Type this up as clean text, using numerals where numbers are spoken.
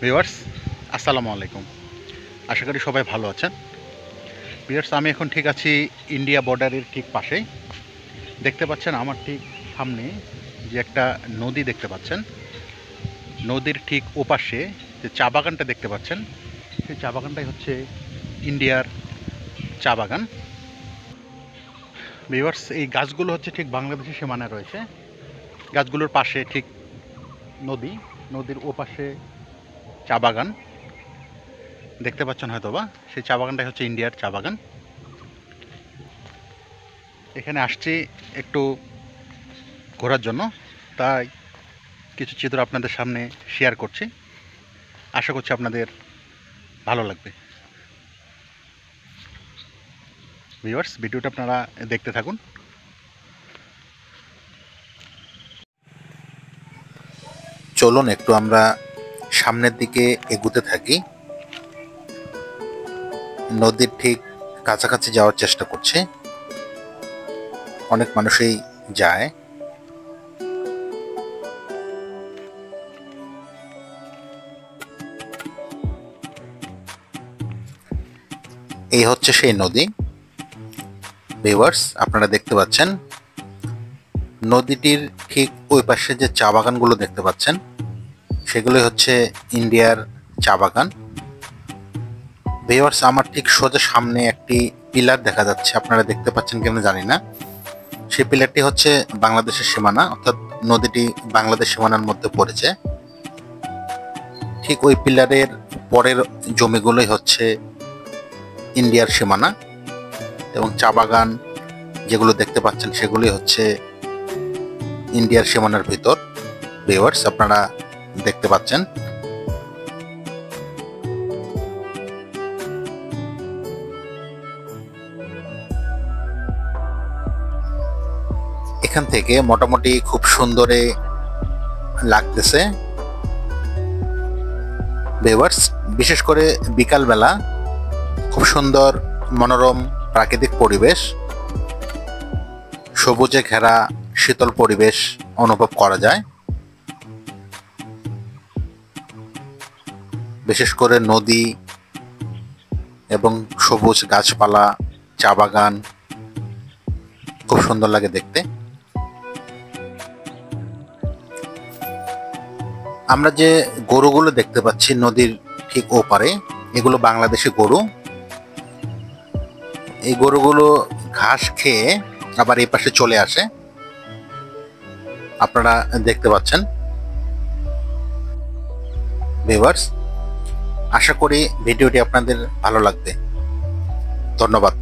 Viewers, আসসালামু আলাইকুম। আশা করি সবাই ভালো আছেন। ভিউয়ার্স, আমি এখন ঠিক আছি ইন্ডিয়া বর্ডারের ঠিক পাশেই। দেখতে পাচ্ছেন আমার ঠিক সামনে যে একটা নদী দেখতে পাচ্ছেন, নদীর ঠিক ওপাশে যে চা বাগানটা দেখতে পাচ্ছেন, সেই চা বাগানটাই হচ্ছে ইন্ডিয়ার চা বাগান। ভিউয়ার্স, এই গাছগুলো হচ্ছে ঠিক বাংলাদেশের সীমানায় রয়েছে। গাছগুলোর পাশে ঠিক নদী, নদীর ওপাশে চা বাগান দেখতে পাচ্ছেন হয়তোবা। সেই চা বাগানটাই হচ্ছে ইন্ডিয়ার চা বাগান। এখানে আসছি একটু ঘোরার জন্য, তাই কিছু চিত্র আপনাদের সামনে শেয়ার করছি। আশা করছি আপনাদের ভালো লাগবে। ভিউয়ার্স, ভিডিওটা আপনারা দেখতে থাকুন। চলুন একটু আমরা সামনের দিকে এগুতে থাকি। নদীর ঠিক কাছাকাছি যাওয়ার চেষ্টা করছি। অনেক মানুষই যায়। এই হচ্ছে সেই নদী। ভিউয়ার্স, আপনারা দেখতে পাচ্ছেন নদীটির ঠিক ওই পাশে যে চা বাগানগুলো দেখতে পাচ্ছেন, সেগুলোই হচ্ছে ইন্ডিয়ার চা বাগান। ভিউয়ার্স, আমার ঠিক সোজা সামনে একটি পিলার দেখা যাচ্ছে, আপনারা দেখতে পাচ্ছেন কিনা জানি না। সেই পিলারটি হচ্ছে বাংলাদেশের সীমানা, অর্থাৎ নদীটি বাংলাদেশ সীমানার মধ্যে পড়েছে। ঠিক ওই পিলারের পরের জমিগুলোই হচ্ছে ইন্ডিয়ার সীমানা, এবং চা বাগান যেগুলো দেখতে পাচ্ছেন সেগুলোই হচ্ছে ইন্ডিয়ার সীমানার ভিতর। ভিউয়ার্স, আপনারা দেখতে পাচ্ছেন। এখান থেকে মোটামুটি খুব সুন্দরে লাগতেছে। ভিউয়ার্স, বিশেষ করে বিকালবেলা খুব সুন্দর মনোরম প্রাকৃতিক পরিবেশ, সবুজে ঘেরা শীতল পরিবেশ অনুভব করা যায়। বিশেষ করে নদী এবং সবুজ গাছপালা, চা বাগান খুব সুন্দর লাগে দেখতে। আমরা যে গরুগুলো দেখতে পাচ্ছি নদীর ঠিক ওপারে, এগুলো বাংলাদেশি গরু। এই গরুগুলো ঘাস খেয়ে আবার এই পাশে চলে আসে, আপনারা দেখতে পাচ্ছেন। ভিউয়ার্স, আশা করি ভিডিওটি আপনাদের ভালো লাগবে। ধন্যবাদ।